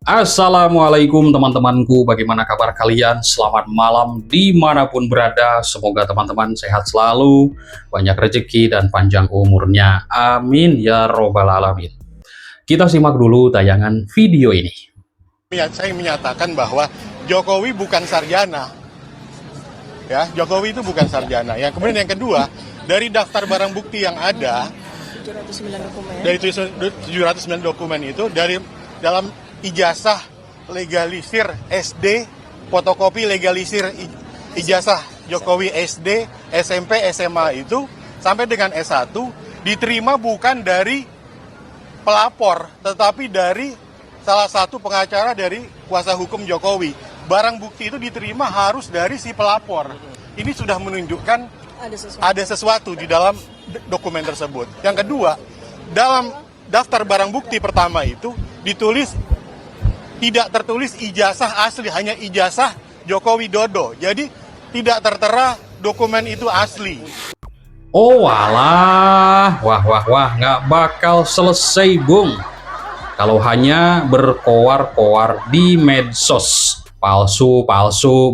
Assalamualaikum teman-temanku, bagaimana kabar kalian? Selamat malam dimanapun berada, semoga teman-teman sehat selalu, banyak rezeki dan panjang umurnya, amin ya robbal alamin. Kita simak dulu tayangan video ini. Saya menyatakan bahwa Jokowi bukan sarjana, ya Jokowi itu bukan sarjana. Yang kemudian yang kedua, dari daftar barang bukti yang ada, 709 dokumen. dari 709 dokumen itu, dari dalam ijazah legalisir SD, fotokopi legalisir ijazah Jokowi SD, SMP, SMA itu sampai dengan S1 diterima bukan dari pelapor, tetapi dari salah satu pengacara dari kuasa hukum Jokowi. Barang bukti itu diterima harus dari si pelapor. Ini sudah menunjukkan ada sesuatu di dalam dokumen tersebut. Yang kedua, dalam daftar barang bukti pertama itu ditulis tidak tertulis ijazah asli, hanya ijazah Joko Widodo. Jadi tidak tertera dokumen itu asli. Oh walah, wah, nggak bakal selesai bung kalau hanya berkoar-koar di medsos. Palsu,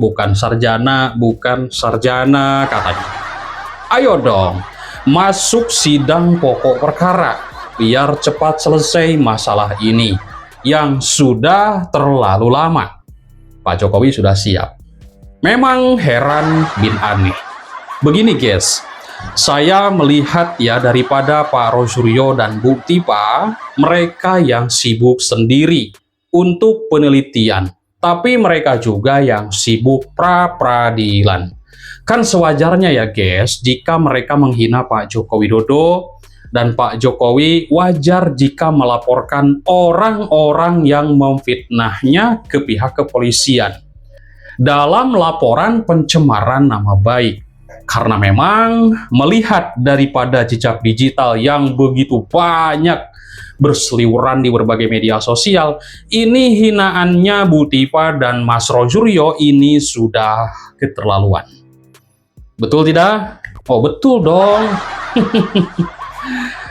bukan sarjana katanya. Ayo dong, masuk sidang pokok perkara, biar cepat selesai masalah ini yang sudah terlalu lama. Pak Jokowi sudah siap. Memang heran bin aneh. Begini guys, saya melihat ya daripada Pak Rosuryo dan Bu Tipa, mereka yang sibuk sendiri untuk penelitian, tapi mereka juga yang sibuk pra-peradilan. Kan sewajarnya ya guys, jika mereka menghina Pak Joko Widodo dan Pak Jokowi, wajar jika melaporkan orang-orang yang memfitnahnya ke pihak kepolisian dalam laporan pencemaran nama baik. Karena memang melihat daripada jejak digital yang begitu banyak berseliweran di berbagai media sosial, ini hinaannya Bu Tipa dan Mas Rosuryo ini sudah keterlaluan. Betul tidak? Oh betul dong.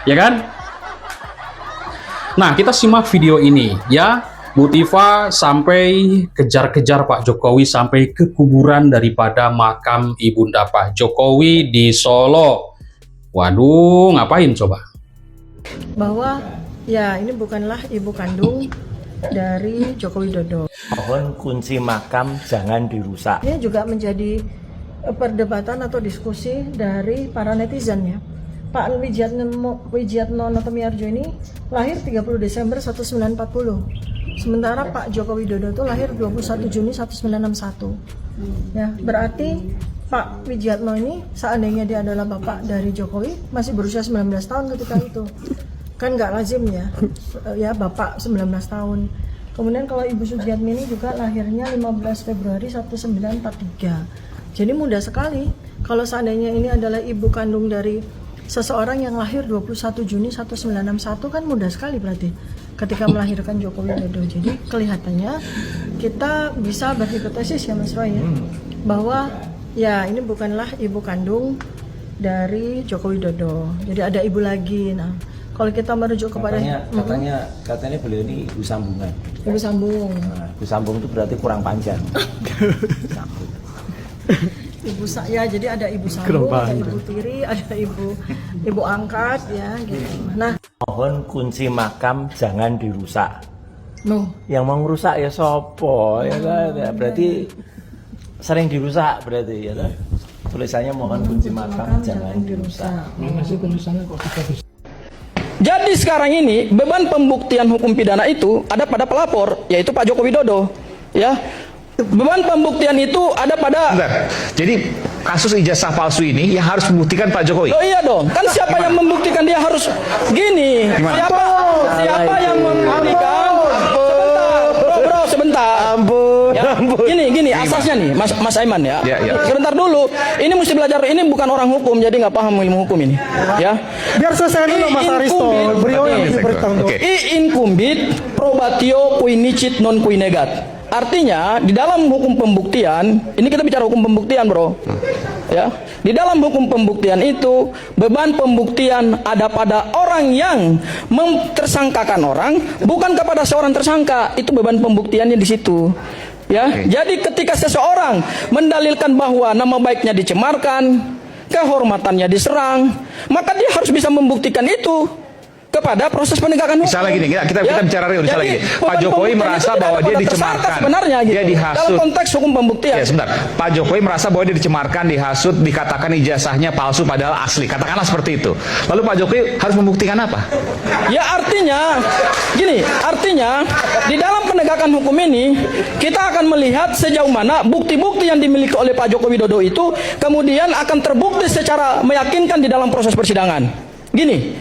Ya kan? Nah, kita simak video ini ya. Bu Tifa sampai kejar-kejar Pak Jokowi sampai ke kuburan daripada makam ibunda Pak Jokowi di Solo. Waduh, ngapain coba? Bahwa ya ini bukanlah ibu kandung dari Joko Widodo. Mohon kunci makam jangan dirusak. Ini juga menjadi perdebatan atau diskusi dari para netizen ya. Pak Wijiatno Notomiarjo ini lahir 30 Desember 1940. Sementara Pak Joko Widodo itu lahir 21 Juni 1961. Ya, berarti Pak Wijiatno ini seandainya dia adalah bapak dari Jokowi masih berusia 19 tahun ketika itu. Kan nggak lazim ya bapak 19 tahun. Kemudian kalau Ibu Sujiatmi ini juga lahirnya 15 Februari 1943. Jadi mudah sekali kalau seandainya ini adalah ibu kandung dari seseorang yang lahir 21 Juni 1961, kan mudah sekali berarti ketika melahirkan Joko Widodo. Jadi kelihatannya kita bisa berhipotesis ya Mas Roy ya, bahwa ya ini bukanlah ibu kandung dari Joko Widodo. Jadi ada ibu lagi. Nah, kalau kita merujuk kepada katanya beliau ini ibu sambungan. Ibu sambung. Nah, ibu sambung itu berarti kurang panjang. Ibu saya, jadi ada ibu sambung, ada ibu tiri, ada ibu angkat ya gitu. Nah, mohon kunci makam jangan dirusak. no. Yang mau ngerusak ya sopo ya kan? Ya, berarti sering dirusak berarti ya kan? Tulisannya mohon kunci makam jangan dirusak. Jadi sekarang ini beban pembuktian hukum pidana itu ada pada pelapor, yaitu Pak Joko Widodo, ya. Beban pembuktian itu ada pada. Bentar. Jadi kasus ijazah palsu ini yang harus membuktikan Pak Jokowi. Oh iya dong, kan siapa yang membuktikan dia harus gini. Gimana? Siapa yang membuktikan? Sebentar. Ya. Gini asasnya nih, Mas Aiman ya. Sebentar dulu. Ini mesti belajar. Ini bukan orang hukum, jadi nggak paham ilmu hukum ini. Ya. Biar selesai dulu Mas Aristo. Beliau yang bertanggung. I incumbit probatio qui nicit non qui negat. artinya di dalam hukum pembuktian, ini kita bicara hukum pembuktian, bro. Ya, di dalam hukum pembuktian itu beban pembuktian ada pada orang yang mentersangkakan orang, bukan kepada seorang tersangka. Itu beban pembuktiannya di situ. Ya, jadi ketika seseorang mendalilkan bahwa nama baiknya dicemarkan, kehormatannya diserang, maka dia harus bisa membuktikan itu kepada proses penegakan hukum. Misalnya gini, kita bicara real, misalnya gini. Pak Jokowi merasa bahwa dia dicemarkan, sebenarnya gitu. dia dihasut. Dalam konteks hukum pembuktian. Ya, sebentar. Pak Jokowi merasa bahwa dia dicemarkan, dihasut, dikatakan ijazahnya palsu padahal asli. Katakanlah seperti itu. Lalu Pak Jokowi harus membuktikan apa? Ya artinya, gini, artinya di dalam penegakan hukum ini kita akan melihat sejauh mana bukti-bukti yang dimiliki oleh Pak Joko Widodo itu kemudian akan terbukti secara meyakinkan di dalam proses persidangan. Gini,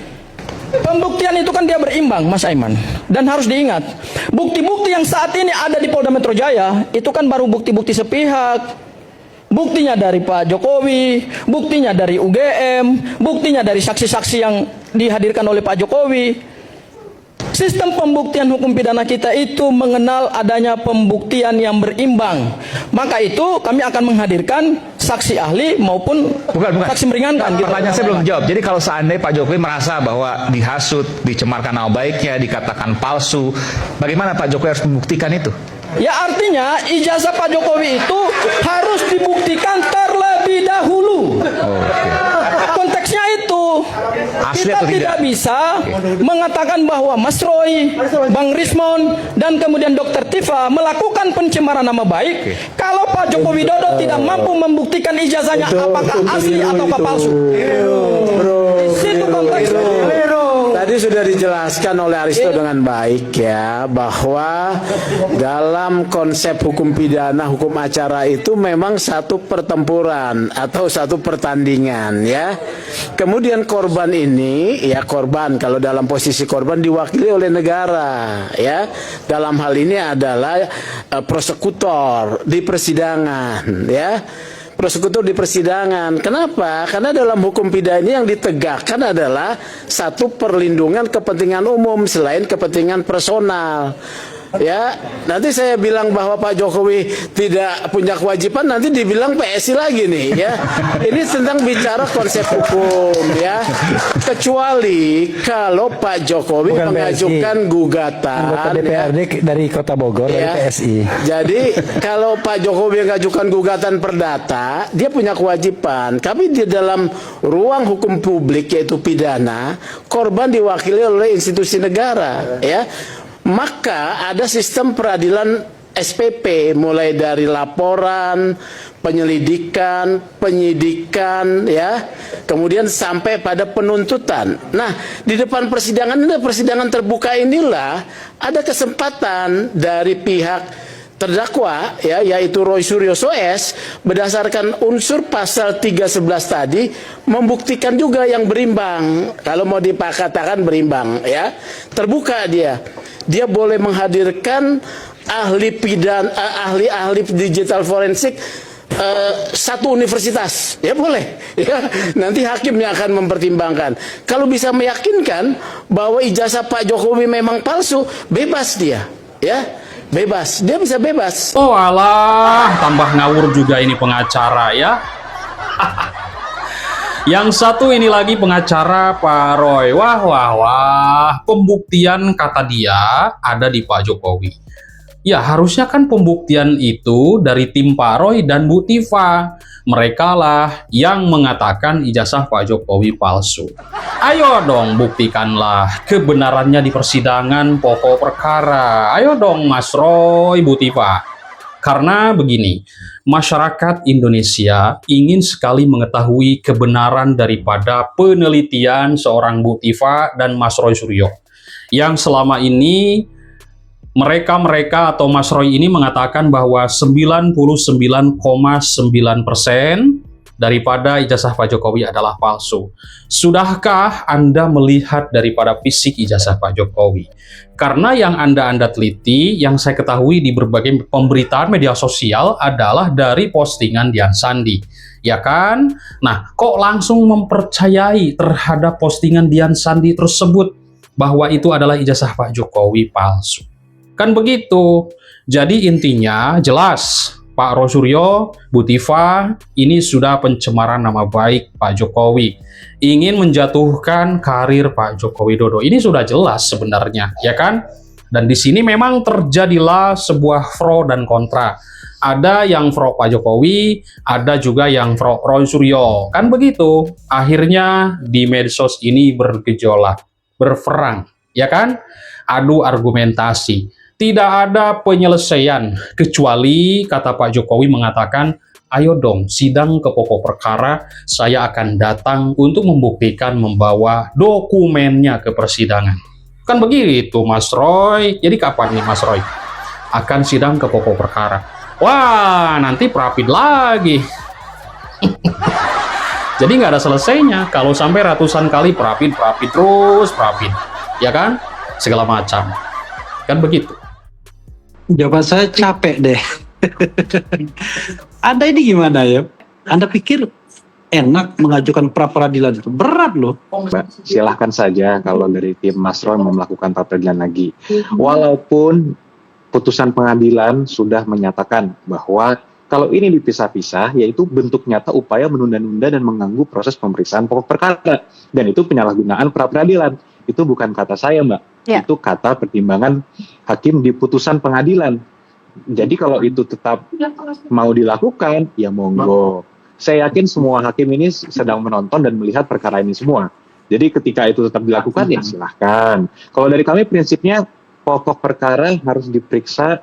pembuktian itu kan dia berimbang, Mas Aiman. Dan harus diingat, bukti-bukti yang saat ini ada di Polda Metro Jaya itu kan baru bukti-bukti sepihak. Buktinya dari Pak Jokowi, buktinya dari UGM, buktinya dari saksi-saksi yang dihadirkan oleh Pak Jokowi. Sistem pembuktian hukum pidana kita itu mengenal adanya pembuktian yang berimbang. Maka itu kami akan menghadirkan saksi ahli maupun saksi meringankan. Pertanyaan saya belum dijawab. Jadi kalau seandainya Pak Jokowi merasa bahwa dihasut, dicemarkan nama baiknya, dikatakan palsu, bagaimana Pak Jokowi harus membuktikan itu? Ya artinya ijazah Pak Jokowi itu harus dibuktikan terlebih dahulu. Konteksnya itu. Asli Kita atau tidak bisa mengatakan bahwa Mas Roy, Bang Rismon, dan kemudian Dr. Tifa melakukan pencemaran nama baik kalau Pak Joko Widodo tidak mampu membuktikan ijazahnya apakah asli atau palsu. Di situ konteksnya. Tadi sudah dijelaskan oleh Aristo dengan baik ya, bahwa dalam konsep hukum pidana, hukum acara itu memang satu pertempuran atau satu pertandingan ya. Kemudian korban ini, ya korban kalau dalam posisi korban diwakili oleh negara ya. Dalam hal ini adalah prosekutor di persidangan ya. Prosekutor di persidangan. Kenapa? Karena dalam hukum pidana ini yang ditegakkan adalah satu perlindungan kepentingan umum selain kepentingan personal. Ya, nanti saya bilang bahwa Pak Jokowi tidak punya kewajiban, nanti dibilang PSI lagi nih ya. Ini tentang bicara konsep hukum ya. Kecuali kalau Pak Jokowi mengajukan gugatan DPRD dari Kota Bogor ya, dari PSI. Jadi kalau Pak Jokowi mengajukan gugatan perdata, dia punya kewajiban. Tapi di dalam ruang hukum publik yaitu pidana, korban diwakili oleh institusi negara ya. Maka ada sistem peradilan SPP mulai dari laporan, penyelidikan, penyidikan ya, kemudian sampai pada penuntutan. Nah, di depan persidangan ini, persidangan terbuka inilah ada kesempatan dari pihak terdakwa ya, yaitu Roy Suryo S berdasarkan unsur pasal 311 tadi membuktikan juga yang berimbang. Kalau mau dikatakan berimbang ya, terbuka dia boleh menghadirkan ahli pidana, ahli digital forensik satu universitas ya, boleh ya. Nanti hakimnya akan mempertimbangkan. Kalau bisa meyakinkan bahwa ijazah Pak Jokowi memang palsu, bebas dia ya, bebas, dia bisa bebas. Oh alah, tambah ngawur juga ini pengacara ya. Yang satu ini lagi pengacara Pak Roy. Wah. Pembuktian kata dia ada di Pak Jokowi. Ya harusnya kan pembuktian itu dari tim Pak Roy dan Bu Tifa. Mereka lah yang mengatakan ijazah Pak Jokowi palsu. Ayo dong buktikanlah kebenarannya di persidangan pokok perkara. Ayo dong Mas Roy, Bu Tifa. Karena begini, masyarakat Indonesia ingin sekali mengetahui kebenaran daripada penelitian seorang Bu Tifa dan Mas Roy Suryo. Yang selama ini mereka atau Mas Roy ini mengatakan bahwa 99,9% daripada ijazah Pak Jokowi adalah palsu. Sudahkah Anda melihat daripada fisik ijazah Pak Jokowi? Karena yang Anda teliti, yang saya ketahui di berbagai pemberitaan media sosial adalah dari postingan Dian Sandi. Ya kan? Nah, kok langsung mempercayai terhadap postingan Dian Sandi tersebut bahwa itu adalah ijazah Pak Jokowi palsu? Kan begitu. Jadi intinya jelas, Pak Rosuryo, Bu Tifa, ini sudah pencemaran nama baik Pak Jokowi. Ingin menjatuhkan karir Pak Joko Widodo. Ini sudah jelas sebenarnya, ya kan? Dan di sini memang terjadilah sebuah pro dan kontra. Ada yang pro Pak Jokowi, ada juga yang pro Rosuryo. Kan begitu. Akhirnya di medsos ini bergejolak, berperang, ya kan? Adu argumentasi. Tidak ada penyelesaian, kecuali kata Pak Jokowi mengatakan, ayo dong sidang ke pokok perkara, saya akan datang untuk membuktikan membawa dokumennya ke persidangan. Kan begitu Mas Roy. Jadi kapan nih Mas Roy akan sidang ke pokok perkara? Wah, nanti Prapid lagi. Jadi nggak ada selesainya kalau sampai ratusan kali Prapid terus Prapid, ya kan? Segala macam. Kan begitu. Jawaban saya capek deh. Anda ini gimana ya? Anda pikir enak mengajukan pra peradilan itu? Berat loh. Mbak, silahkan saja kalau dari tim Mas Roy mau melakukan pra peradilan lagi. Walaupun putusan pengadilan sudah menyatakan bahwa kalau ini dipisah-pisah, yaitu bentuk nyata upaya menunda-nunda dan mengganggu proses pemeriksaan pokok perkara. Dan itu penyalahgunaan pra peradilan. Itu bukan kata saya, Mbak. Ya. Itu kata pertimbangan hakim di putusan pengadilan. Jadi kalau itu tetap mau dilakukan, ya monggo. Saya yakin semua hakim ini sedang menonton dan melihat perkara ini semua. Jadi ketika itu tetap dilakukan, ya silahkan. Kalau dari kami prinsipnya, pokok perkara harus diperiksa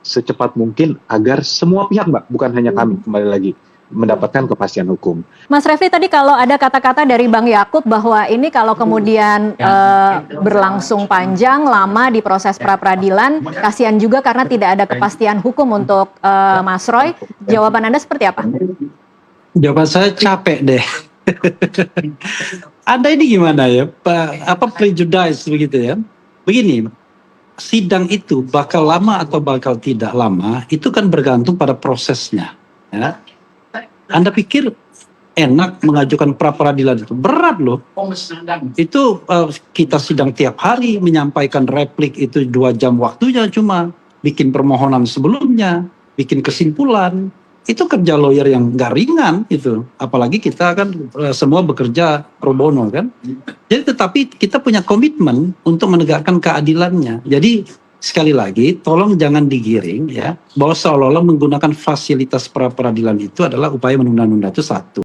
secepat mungkin agar semua pihak, Mbak, bukan hanya kami, kembali lagi, mendapatkan kepastian hukum. Mas Refli, tadi kalau ada kata-kata dari Bang Yakub bahwa ini kalau kemudian berlangsung panjang, lama di proses pra-peradilan, kasihan juga karena tidak ada kepastian hukum untuk Mas Roy. Jawaban Anda seperti apa? Jawaban saya capek deh. Anda ini gimana ya? Apa prejudice begitu ya? Begini, sidang itu bakal lama atau bakal tidak lama, itu kan bergantung pada prosesnya. Ya. Anda pikir enak mengajukan pra peradilan itu? Berat loh. Itu kita sidang tiap hari, menyampaikan replik itu 2 jam waktunya cuma. Bikin permohonan sebelumnya, bikin kesimpulan. Itu kerja lawyer yang gak ringan itu. Apalagi kita kan semua bekerja pro bono kan. Jadi tetapi kita punya komitmen untuk menegakkan keadilannya. Jadi sekali lagi tolong jangan digiring ya bahwa seolah-olah menggunakan fasilitas pra peradilan itu adalah upaya menunda-nunda. Itu satu.